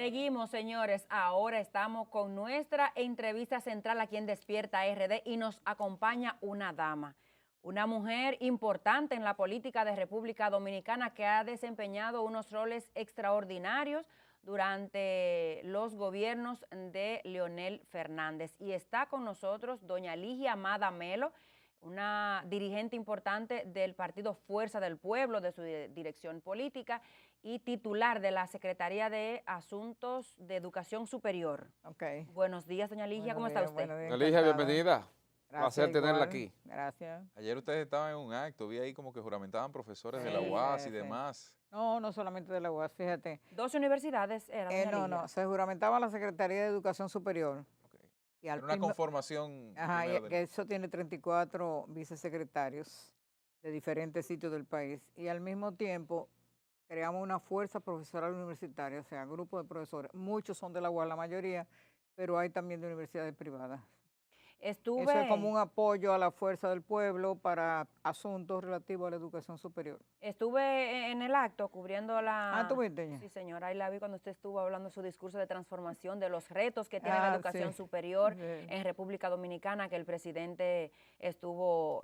Seguimos, señores. Ahora estamos con nuestra entrevista central aquí en Despierta RD y nos acompaña una dama, una mujer importante en la política de República Dominicana que ha desempeñado unos roles extraordinarios durante los gobiernos de Leonel Fernández. Y está con nosotros doña Ligia Amada Melo, una dirigente importante del partido Fuerza del Pueblo, de su dirección política, y titular de la Secretaría de Asuntos de Educación Superior. Ok. Buenos días, doña Ligia, Buenos ¿cómo está días, usted? buenos días, Doña Ligia, encantada. bienvenida. Gracias, Placer tenerla igual. aquí. Gracias. Ayer ustedes estaban en un acto, vi ahí como que juramentaban profesores de la Sí. UAS y Sí. demás. No solamente de la UAS, fíjate. 12 universidades era, doña Ligia. No, se juramentaba la Secretaría de Educación Superior. Ok. Y al Era una mismo- conformación Ajá, primero que eso tiene 34 vicesecretarios de diferentes sitios del país. Y al mismo tiempo creamos una fuerza profesoral universitaria, o sea, grupo de profesores. Muchos son de la UAS, la mayoría, pero hay también de universidades privadas. Eso es como un apoyo a la fuerza del pueblo para asuntos relativos a la educación superior. Estuve en el acto cubriendo la... ¿Tuviste ya? Sí, señora, ahí la vi cuando usted estuvo hablando su discurso de transformación, de los retos que tiene la educación Sí. superior Sí. en República Dominicana, que el presidente estuvo,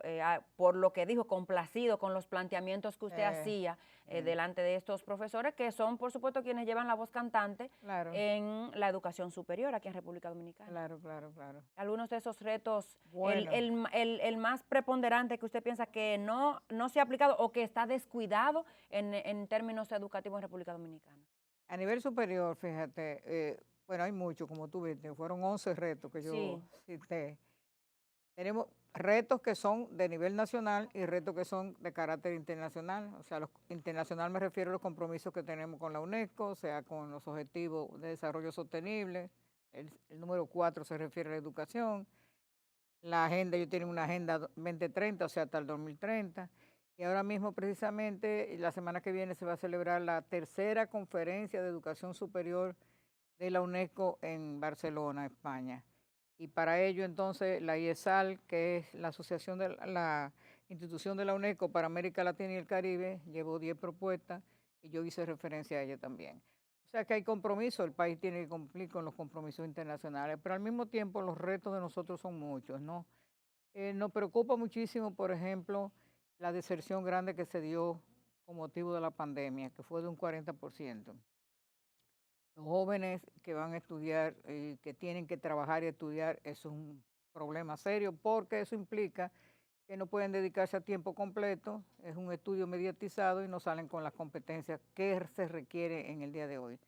por lo que dijo, complacido con los planteamientos que usted hacía delante de estos profesores, que son, por supuesto, quienes llevan la voz cantante Claro. en la educación superior aquí en República Dominicana. Claro. Algunos de esos retos, Bueno. el más preponderante que usted piensa que no se ha aplicado o que está descuidado en términos educativos en República Dominicana. A nivel superior, fíjate, bueno, hay muchos, como tú viste, fueron 11 retos que yo Sí. cité. Tenemos retos que son de nivel nacional y retos que son de carácter internacional. O sea, internacional me refiero a los compromisos que tenemos con la UNESCO, o sea, con los objetivos de desarrollo sostenible. El número 4 se refiere a la educación. La agenda, ellos tienen una agenda 2030, o sea, hasta el 2030. Y ahora mismo, precisamente, la semana que viene se va a celebrar la tercera conferencia de educación superior de la UNESCO en Barcelona, España. Y para ello, entonces, la IESAL, que es la asociación de la institución de la UNESCO para América Latina y el Caribe, llevó 10 propuestas y yo hice referencia a ella también. O sea que hay compromiso, el país tiene que cumplir con los compromisos internacionales, pero al mismo tiempo los retos de nosotros son muchos, ¿no? Nos preocupa muchísimo, por ejemplo, la deserción grande que se dio con motivo de la pandemia, que fue de un 40%. Los jóvenes que van a estudiar y que tienen que trabajar y estudiar es un problema serio porque eso implica que no pueden dedicarse a tiempo completo, es un estudio mediatizado y no salen con las competencias que se requiere en el día de hoy.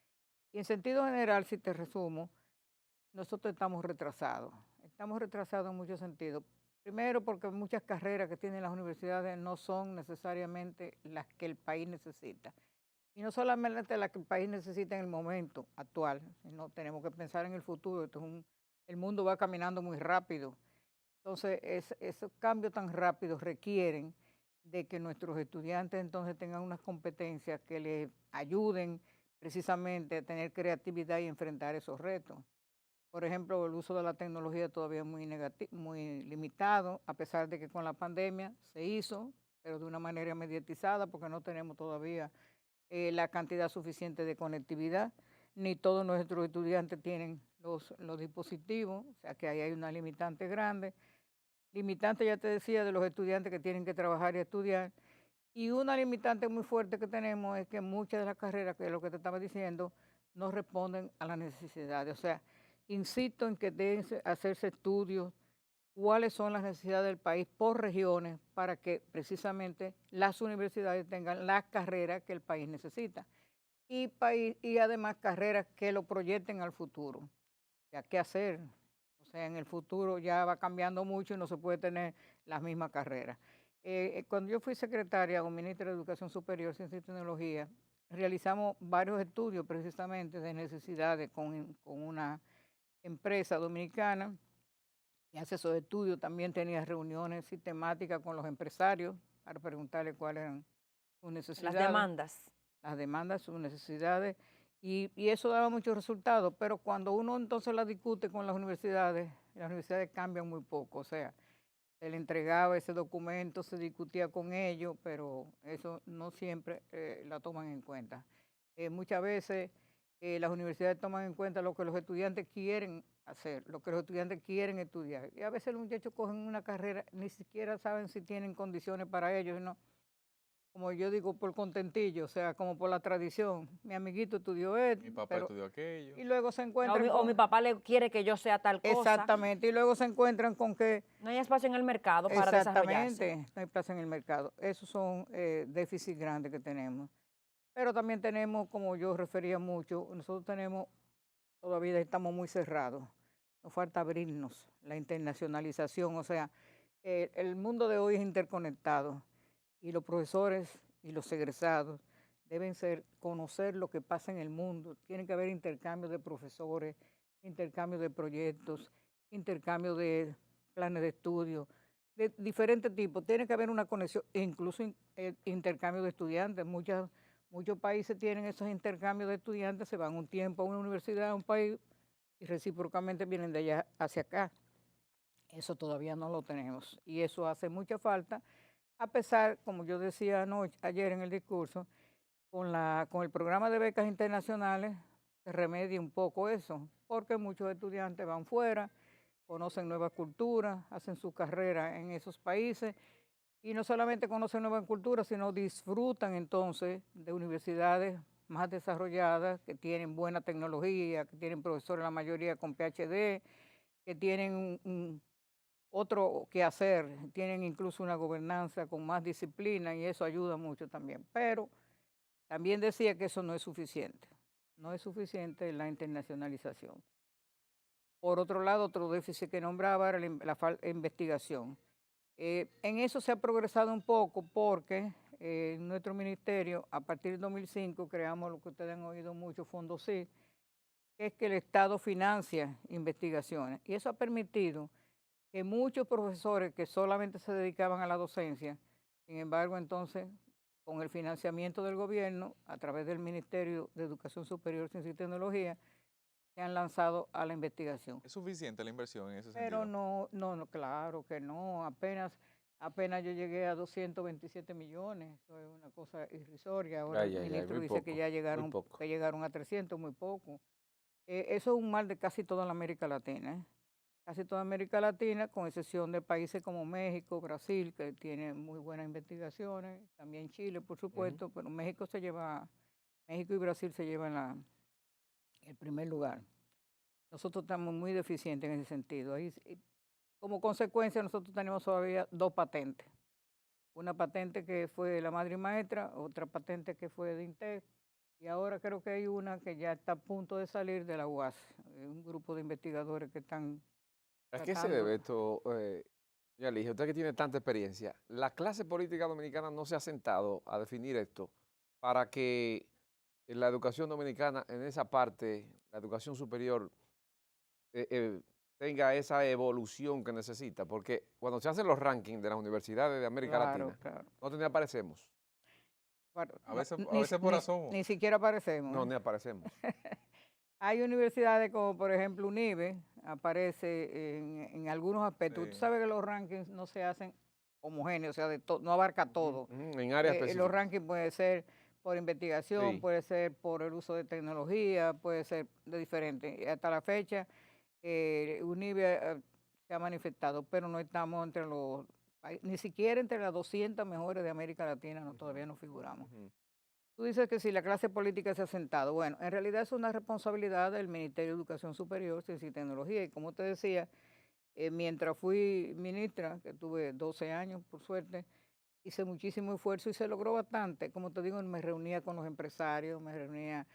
Y en sentido general, si te resumo, nosotros estamos retrasados en muchos sentidos. Primero porque muchas carreras que tienen las universidades no son necesariamente las que el país necesita. Y no solamente las que el país necesita en el momento actual, sino tenemos que pensar en el futuro. El mundo va caminando muy rápido. Entonces, esos cambios tan rápidos requieren de que nuestros estudiantes entonces tengan unas competencias que les ayuden precisamente a tener creatividad y enfrentar esos retos. Por ejemplo, el uso de la tecnología todavía es muy limitado, a pesar de que con la pandemia se hizo, pero de una manera mediatizada, porque no tenemos todavía la cantidad suficiente de conectividad, ni todos nuestros estudiantes tienen los dispositivos, o sea que ahí hay una limitante grande. Limitante, ya te decía, de los estudiantes que tienen que trabajar y estudiar. Y una limitante muy fuerte que tenemos es que muchas de las carreras, que es lo que te estaba diciendo, no responden a las necesidades. O sea, insisto en que deben hacerse estudios cuáles son las necesidades del país por regiones para que precisamente las universidades tengan las carreras que el país necesita y además carreras que lo proyecten al futuro. O sea, ¿qué hacer? O sea, en el futuro ya va cambiando mucho y no se puede tener las mismas carreras. Cuando yo fui secretaria o ministra de Educación Superior, Ciencia y Tecnología, realizamos varios estudios precisamente de necesidades con una empresa dominicana y hace esos estudios. También tenía reuniones sistemáticas con los empresarios para preguntarles cuáles eran sus necesidades. Las demandas, sus necesidades, y eso daba muchos resultados, pero cuando uno entonces la discute con las universidades cambian muy poco, o sea, se le entregaba ese documento, se discutía con ellos, pero eso no siempre la toman en cuenta. Muchas veces las universidades toman en cuenta lo que los estudiantes quieren hacer, lo que los estudiantes quieren estudiar. Y a veces los muchachos cogen una carrera, ni siquiera saben si tienen condiciones para ellos, ¿no? Como yo digo, por contentillo, o sea, como por la tradición. Mi amiguito estudió esto, Mi papá estudió aquello. y luego se O encuentran o mi papá le quiere que yo sea tal cosa. exactamente, y luego se encuentran con que No hay espacio en el mercado para desarrollarse. exactamente, no hay plaza en el mercado. Esos son déficits grandes que tenemos. Pero también tenemos, como yo refería mucho, nosotros tenemos, todavía estamos muy cerrados. Nos falta abrirnos, la internacionalización. O sea, el mundo de hoy es interconectado y los profesores y los egresados deben conocer lo que pasa en el mundo. Tiene que haber intercambio de profesores, intercambio de proyectos, intercambio de planes de estudio, de diferentes tipos. Tiene que haber una conexión, e incluso intercambio de estudiantes. Muchos países tienen esos intercambios de estudiantes, se van un tiempo a una universidad, a un país, y recíprocamente vienen de allá hacia acá. Eso todavía no lo tenemos y eso hace mucha falta, a pesar, como yo decía ayer en el discurso, con el programa de becas internacionales se remedia un poco eso, porque muchos estudiantes van fuera, conocen nuevas culturas, hacen su carrera en esos países y no solamente conocen nuevas culturas, sino disfrutan entonces de universidades más desarrolladas, que tienen buena tecnología, que tienen profesores la mayoría con PhD, que tienen otro que hacer, tienen incluso una gobernanza con más disciplina y eso ayuda mucho también. Pero también decía que eso no es suficiente, no es suficiente la internacionalización. Por otro lado, otro déficit que nombraba era la investigación. En eso se ha progresado un poco porque en nuestro ministerio, a partir del 2005, creamos lo que ustedes han oído mucho, Fondo Sí, que es que el Estado financia investigaciones. Y eso ha permitido que muchos profesores que solamente se dedicaban a la docencia, sin embargo, entonces, con el financiamiento del gobierno, a través del Ministerio de Educación Superior, Ciencia y Tecnología, se han lanzado a la investigación. ¿Es suficiente la inversión en ese Pero sentido? no, claro que no. Apenas yo llegué a 227 millones. Eso es una cosa irrisoria. Ahora el ministro muy dice poco, que ya muy poco. llegaron a 300, muy poco. Eso es un mal de casi toda la América Latina, ¿eh? Casi toda América Latina, con excepción de países como México, Brasil, que tienen muy buenas investigaciones, también Chile, por supuesto, pero México y Brasil se llevan el primer lugar. Nosotros estamos muy deficientes en ese sentido. Como consecuencia, nosotros tenemos todavía 2 patentes. Una patente que fue de la madre y maestra, otra patente que fue de INTEC, y ahora creo que hay una que ya está a punto de salir de la UAS, un grupo de investigadores que están ¿A qué se debe esto, Yalis? Usted que tiene tanta experiencia, la clase política dominicana no se ha sentado a definir esto para que la educación dominicana, en esa parte, la educación superior, tenga esa evolución que necesita, porque cuando se hacen los rankings de las universidades de América Latina, nosotros ni aparecemos. Bueno, A veces por asomo. Ni siquiera aparecemos. No, ni aparecemos. Hay universidades como por ejemplo UNIBE, aparece en algunos aspectos. Sí. Tú sabes que los rankings no se hacen homogéneos, o sea, no abarca todo. En áreas específicas. Los rankings puede ser por investigación, Sí. puede ser por el uso de tecnología, puede ser de diferente. Y hasta la fecha, UNIBE se ha manifestado, pero no estamos entre ni siquiera entre las 200 mejores de América Latina, todavía no figuramos. Tú dices que si la clase política se ha sentado. Bueno, en realidad es una responsabilidad del Ministerio de Educación Superior, Ciencia y Tecnología. Y como te decía, mientras fui ministra, que tuve 12 años, por suerte, hice muchísimo esfuerzo y se logró bastante. Como te digo, me reunía con los empresarios, me reunía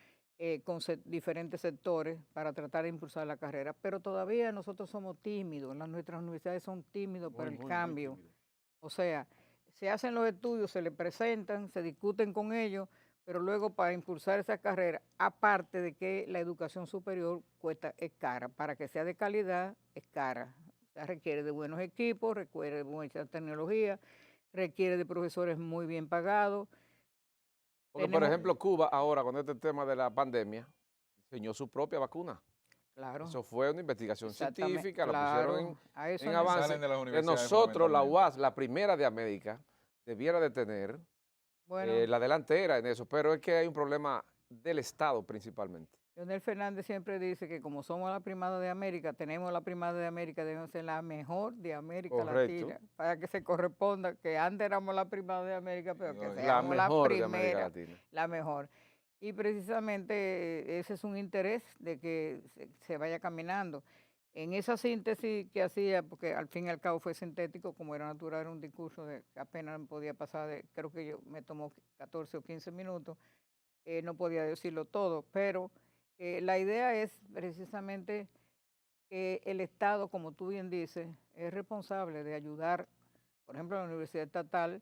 con diferentes sectores para tratar de impulsar la carrera. Pero todavía nosotros somos tímidos, nuestras universidades son tímidos para el cambio. O sea, se hacen los estudios, se les presentan, se discuten con ellos, pero luego para impulsar esa carrera, aparte de que la educación superior es cara, para que sea de calidad, es cara. O sea, requiere de buenos equipos, requiere de mucha tecnología, requiere de profesores muy bien pagados. Porque, por ejemplo, Cuba ahora, con este tema de la pandemia, diseñó su propia vacuna. Claro. Eso fue una investigación científica, la pusieron en Salen avance. de las Que universidades nosotros, la fundamentalmente. UAS, la primera de América, debiera de tener la delantera en eso, pero es que hay un problema del Estado principalmente. Leonel Fernández siempre dice que como somos la primada de América, tenemos la primada de América, debemos ser la mejor de América Correcto. Latina, para que se corresponda, que antes éramos la primada de América, pero que No, La seamos la mejor de América primera, Latina. la mejor. Y precisamente ese es un interés de que se vaya caminando. En esa síntesis que hacía, porque al fin y al cabo fue sintético, como era natural, era un discurso de que apenas podía pasar de, creo que yo me tomó 14 o 15 minutos, no podía decirlo todo, pero la idea es precisamente que el Estado, como tú bien dices, es responsable de ayudar. Por ejemplo, la Universidad Estatal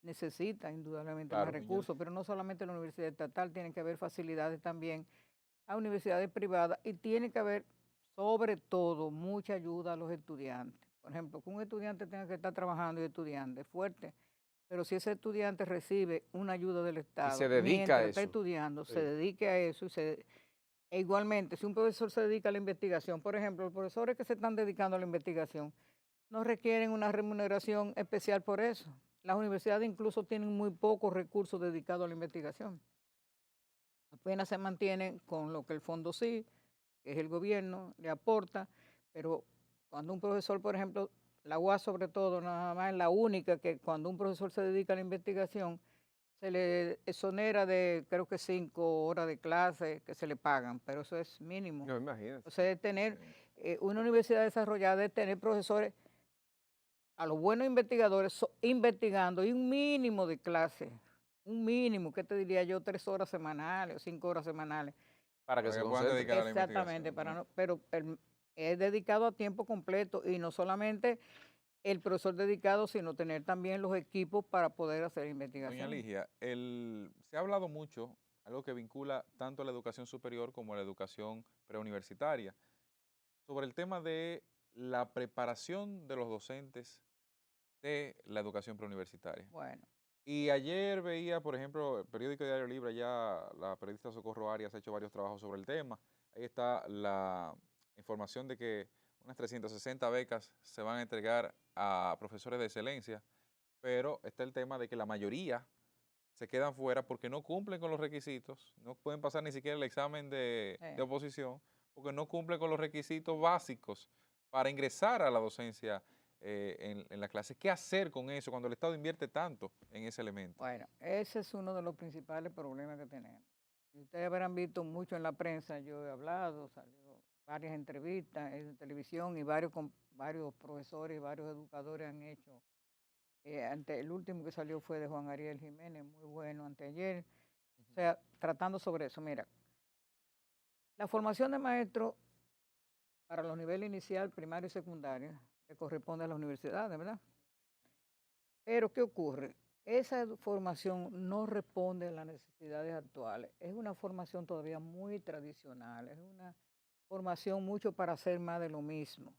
necesita indudablemente más Claro. recursos, pero no solamente la Universidad Estatal, tiene que haber facilidades también a universidades privadas y tiene que haber, sobre todo, mucha ayuda a los estudiantes. Por ejemplo, que un estudiante tenga que estar trabajando y estudiando es fuerte, pero si ese estudiante recibe una ayuda del Y Estado se dedica a mientras está eso. estudiando, se Sí. dedique a eso e igualmente, si un profesor se dedica a la investigación, por ejemplo, los profesores que se están dedicando a la investigación no requieren una remuneración especial por eso. Las universidades incluso tienen muy pocos recursos dedicados a la investigación. Apenas se mantienen con lo que el fondo sí, que es el gobierno, le aporta, pero cuando un profesor, por ejemplo, la UAS sobre todo, nada más es la única que cuando un profesor se dedica a la investigación, se le exonera de creo que 5 horas de clase que se le pagan, pero eso es mínimo. No, imagínate. O sea, es tener sí. una universidad desarrollada, es tener profesores, a los buenos investigadores investigando y un mínimo de clase, un mínimo, ¿qué te diría yo? 3 horas semanales o 5 horas semanales. Para que Para se que puedan concentre. dedicar a la Exactamente, investigación, para ¿no? no, pero es dedicado a tiempo completo y no solamente el profesor dedicado, sino tener también los equipos para poder hacer Doña investigación. Ligia, se ha hablado mucho, algo que vincula tanto a la educación superior como a la educación preuniversitaria, sobre el tema de la preparación de los docentes de la educación preuniversitaria. Bueno, Y ayer veía, por ejemplo, el periódico Diario Libre, ya la periodista Socorro Arias ha hecho varios trabajos sobre el tema. Ahí está la información de que unas 360 becas se van a entregar a profesores de excelencia, pero está el tema de que la mayoría se quedan fuera porque no cumplen con los requisitos, no pueden pasar ni siquiera el examen de oposición, porque no cumplen con los requisitos básicos para ingresar a la docencia en la clase. ¿Qué hacer con eso cuando el Estado invierte tanto en ese elemento? bueno, ese es uno de los principales problemas que tenemos. Y ustedes habrán visto mucho en la prensa, yo he hablado, salió varias entrevistas en televisión y varios profesores y varios educadores han hecho. El último que salió fue de Juan Ariel Jiménez, muy bueno, anteayer. O sea, tratando sobre eso. Mira, la formación de maestros para los niveles inicial, primario y secundario le corresponde a las universidades, ¿verdad? Pero ¿qué ocurre? Esa formación no responde a las necesidades actuales. Es una formación todavía muy tradicional, es una formación mucho para hacer más de lo mismo.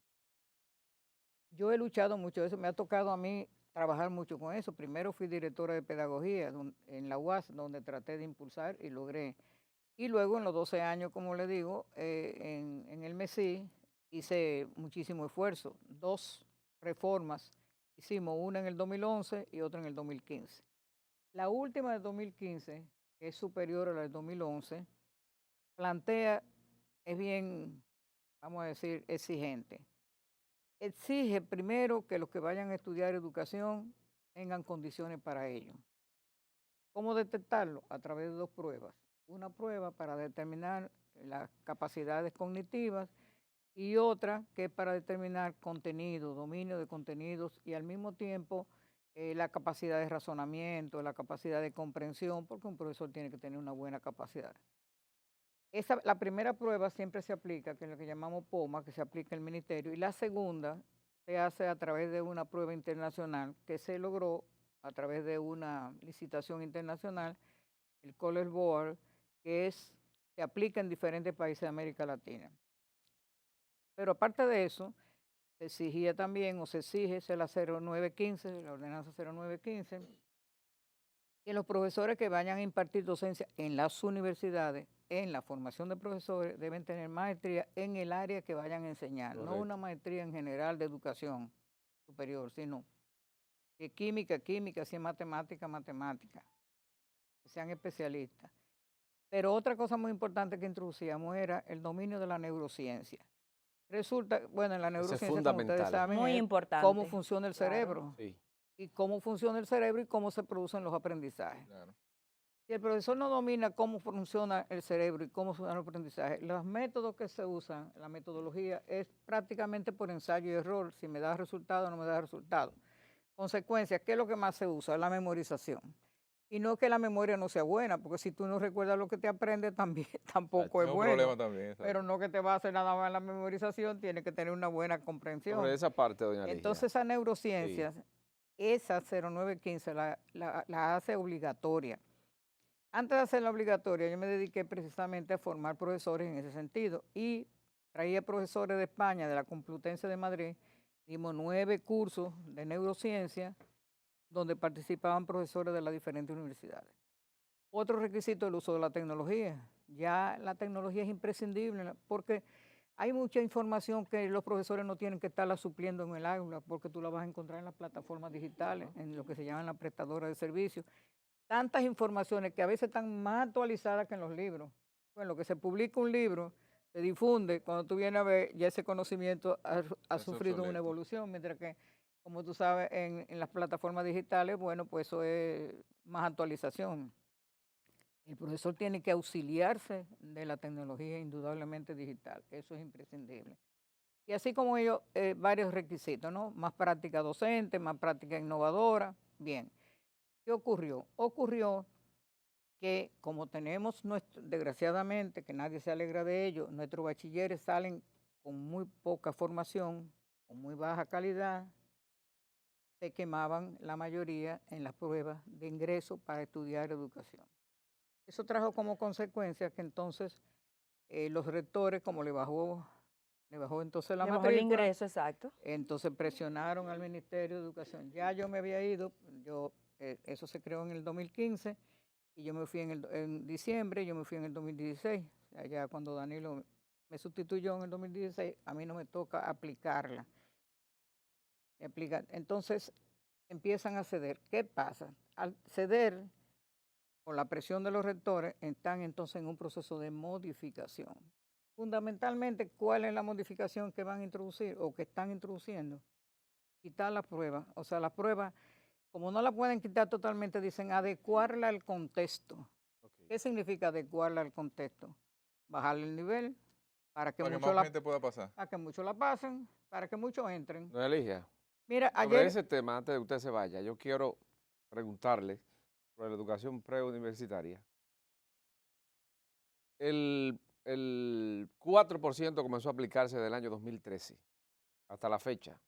Yo he luchado mucho eso, me ha tocado a mí trabajar mucho con eso. Primero fui directora de pedagogía en la UAS, donde traté de impulsar y logré. Y luego en los 12 años, como le digo, en el MESI hice muchísimo esfuerzo. 2 reformas hicimos, una en el 2011 y otra en el 2015. La última del 2015, que es superior a la del 2011, plantea, es bien, vamos a decir, exigente. Exige primero que los que vayan a estudiar educación tengan condiciones para ello. ¿Cómo detectarlo? A través de 2 pruebas. Una prueba para determinar las capacidades cognitivas y otra que es para determinar contenido, dominio de contenidos y al mismo tiempo la capacidad de razonamiento, la capacidad de comprensión, porque un profesor tiene que tener una buena capacidad. La primera prueba siempre se aplica, que es lo que llamamos POMA, que se aplica en el ministerio, y la segunda se hace a través de una prueba internacional que se logró a través de una licitación internacional, el College Board, se aplica en diferentes países de América Latina. Pero aparte de eso, se exigía también, o se exige, es la 0915, la ordenanza 0915, que los profesores que vayan a impartir docencia en las universidades, en la formación de profesores, deben tener maestría en el área que vayan a enseñar, no Correcto. una maestría en general de educación superior, sino que química, química, si es matemática, matemática, que sean especialistas. Pero otra cosa muy importante que introducíamos era el dominio de la neurociencia. Resulta, bueno, en la Ese es neurociencia, como ustedes fundamental. saben, Muy es importante. cómo funciona el Claro. cerebro Sí. y cómo funciona el cerebro y cómo se producen los aprendizajes. Claro. Si el profesor no domina cómo funciona el cerebro y cómo funciona el aprendizaje, los métodos que se usan, la metodología, es prácticamente por ensayo y error, si me da resultado o no me da resultado. Consecuencias, ¿qué es lo que más se usa? La memorización. Y no que la memoria no sea buena, porque si tú no recuerdas lo que te aprendes, también tampoco Es es un bueno. problema también, exacto. Pero no que te va a hacer nada más la memorización, tiene que tener una buena comprensión. Sobre esa parte, doña Ligia. Entonces, esa neurociencia, esa 0915 la hace obligatoria. Antes de hacerla obligatoria, yo me dediqué precisamente a formar profesores en ese sentido y traía profesores de España, de la Complutense de Madrid, dimos 9 cursos de neurociencia donde participaban profesores de las diferentes universidades. Otro requisito es el uso de la tecnología. Ya la tecnología es imprescindible porque hay mucha información que los profesores no tienen que estarla supliendo en el aula porque tú la vas a encontrar en las plataformas digitales, en lo que se llaman las prestadoras de servicios. Tantas informaciones que a veces están más actualizadas que en los libros. Bueno, lo que se publica un libro, se difunde, cuando tú vienes a ver, ya ese conocimiento ha sufrido una obsoleto. evolución, mientras que, como tú sabes, en las plataformas digitales, bueno, pues eso es más actualización. El profesor tiene que auxiliarse de la tecnología indudablemente digital, eso es imprescindible. Y así como ellos, varios requisitos, ¿no? Más práctica docente, más práctica innovadora, bien. ¿Qué ocurrió? Ocurrió que como tenemos, desgraciadamente, que nadie se alegra de ello, nuestros bachilleres salen con muy poca formación, con muy baja calidad, se quemaban la mayoría en las pruebas de ingreso para estudiar educación. Eso trajo como consecuencia que entonces los rectores, como le bajó entonces la Le bajó el matrícula, ingreso, exacto. entonces presionaron al Ministerio de Educación. Ya yo me había ido, eso se creó en el 2015 y yo me fui en diciembre, yo me fui en el 2016. O sea, ya cuando Danilo me sustituyó en el 2016, a mí no me toca aplicarla. Entonces empiezan a ceder. ¿Qué pasa? Al ceder, con la presión de los rectores, están entonces en un proceso de modificación. Fundamentalmente, ¿cuál es la modificación que van a introducir o que están introduciendo? Quitar la prueba. O sea, la prueba, como no la pueden quitar totalmente, dicen adecuarla al contexto. Okay. ¿Qué significa adecuarla al contexto? Bajarle el nivel para que, más gente pueda pasar. Para que muchos la pasen, para que muchos entren. Doña Ligia, Mira, sobre ayer... ese tema, antes de que usted se vaya, yo quiero preguntarle sobre la educación preuniversitaria. El 4% comenzó a aplicarse desde el año 2013 hasta la fecha.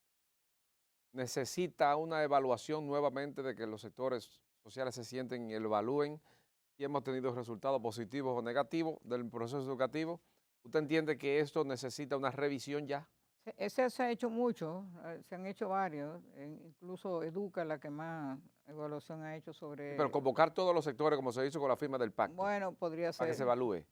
Necesita una evaluación nuevamente de que los sectores sociales se sienten y evalúen si hemos tenido resultados positivos o negativos del proceso educativo. ¿Usted entiende que esto necesita una revisión ya? Ese se ha hecho mucho, se han hecho varios, incluso Educa la que más evaluación ha hecho sobre... Pero convocar todos los sectores como se hizo con la firma del pacto. Bueno, podría ser. Para que se evalúe.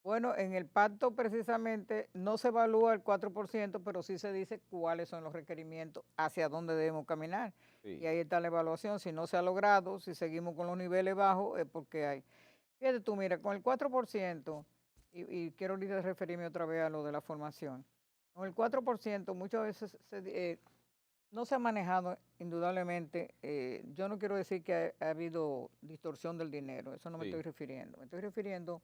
Bueno, en el pacto precisamente no se evalúa el 4%, pero sí se dice cuáles son los requerimientos, hacia dónde debemos caminar. Sí. Y ahí está la evaluación. Si no se ha logrado, si seguimos con los niveles bajos, es porque hay. Fíjate tú, mira, con el 4%, y quiero ahorita referirme otra vez a lo de la formación, con el 4% muchas veces no se ha manejado indudablemente, yo no quiero decir que ha habido distorsión del dinero, eso no me estoy refiriendo. Me estoy refiriendo,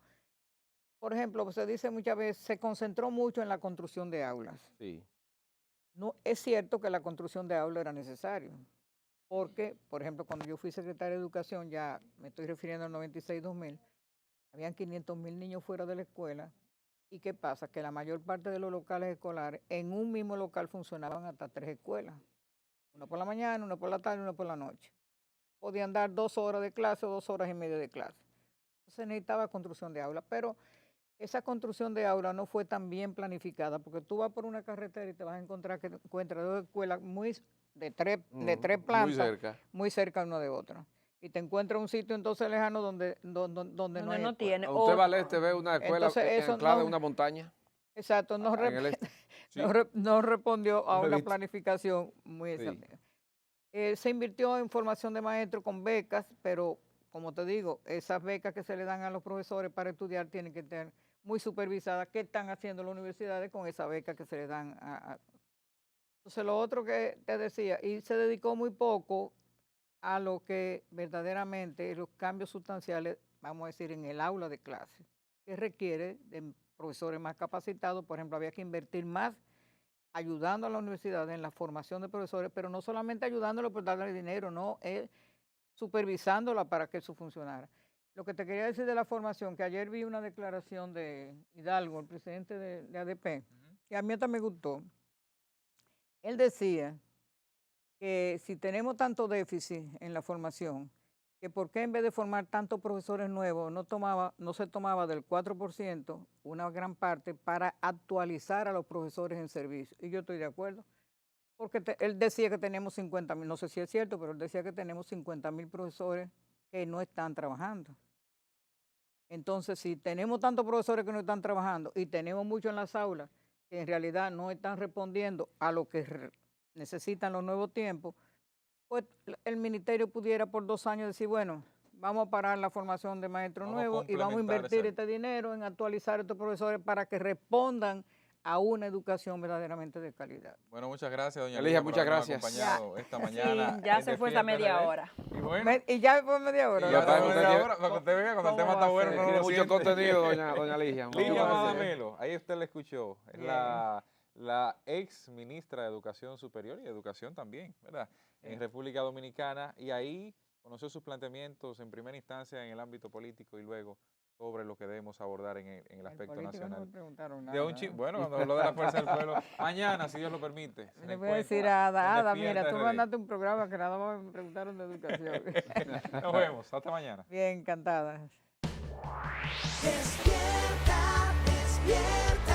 por ejemplo, se dice muchas veces, se concentró mucho en la construcción de aulas. Sí. No, es cierto que la construcción de aulas era necesario, porque, por ejemplo, cuando yo fui secretario de Educación, ya me estoy refiriendo al 96-2000, habían 500,000 niños fuera de la escuela. ¿Y qué pasa? Que la mayor parte de los locales escolares, en un mismo local funcionaban hasta 3 escuelas. Una por la mañana, una por la tarde, una por la noche. Podían dar 2 horas de clase o 2 horas y media de clase. Entonces necesitaba construcción de aulas, pero esa construcción de aulas no fue tan bien planificada, porque tú vas por una carretera y te vas a encontrar que encuentras 2 escuelas de tres plantas, muy cerca una de otra. Y te encuentras un sitio entonces lejano donde no hay no tiene. ¿Usted va al este ve una escuela anclada en una montaña? Exacto, no respondió a una planificación muy exacta. Se invirtió en formación de maestros con becas, pero como te digo, esas becas que se le dan a los profesores para estudiar tienen que estar muy supervisadas. ¿Qué están haciendo las universidades con esa beca que se le dan Entonces, lo otro que te decía, y se dedicó muy poco a lo que verdaderamente los cambios sustanciales, vamos a decir, en el aula de clase, que requiere de profesores más capacitados. Por ejemplo, había que invertir más ayudando a la universidad en la formación de profesores, pero no solamente ayudándolo por darle dinero, no, supervisándola para que eso funcionara. Lo que te quería decir de la formación, que ayer vi una declaración de Hidalgo, el presidente de ADP, que a mí hasta me gustó. Él decía que si tenemos tanto déficit en la formación, que por qué en vez de formar tantos profesores nuevos no se tomaba del 4%, una gran parte, para actualizar a los profesores en servicio. Y yo estoy de acuerdo, porque él decía que tenemos 50,000, no sé si es cierto, pero él decía que tenemos 50,000 profesores que no están trabajando. Entonces, si tenemos tantos profesores que no están trabajando y tenemos muchos en las aulas que en realidad no están respondiendo a lo que necesitan los nuevos tiempos, pues el ministerio pudiera por 2 años decir, bueno, vamos a parar la formación de maestros nuevos y vamos a invertir este dinero en actualizar a estos profesores para que respondan a una educación verdaderamente de calidad. Bueno, muchas gracias, doña Elia, Ligia, por muchas habernos gracias. acompañado esta mañana. Sí, ya se fue esta media hora. Y bueno, Y ya fue media hora. y ya ya está, está usted media tiene- hora, para que usted vea cuando el ¿Cómo tema va está a bueno, ser? no Tiene lo mucho siente. contenido, doña Ligia. mucho Ligia contenido. Madamelo, ahí usted la escuchó, es Bien. la ex ministra de Educación Superior y de Educación también, ¿verdad? En República Dominicana, y ahí conoció sus planteamientos en primera instancia en el ámbito político y luego sobre lo que debemos abordar en el aspecto político no nacional. me preguntaron De un nada. bueno, cuando habló de la fuerza del pueblo, mañana, si Dios lo permite. se Le le voy a decir encuentra a Ada, en Ada, Despierta mira, tú RD. mandaste un programa que nada más me preguntaron de educación. Nos vemos, hasta mañana. Bien, encantada. Despierta, despierta.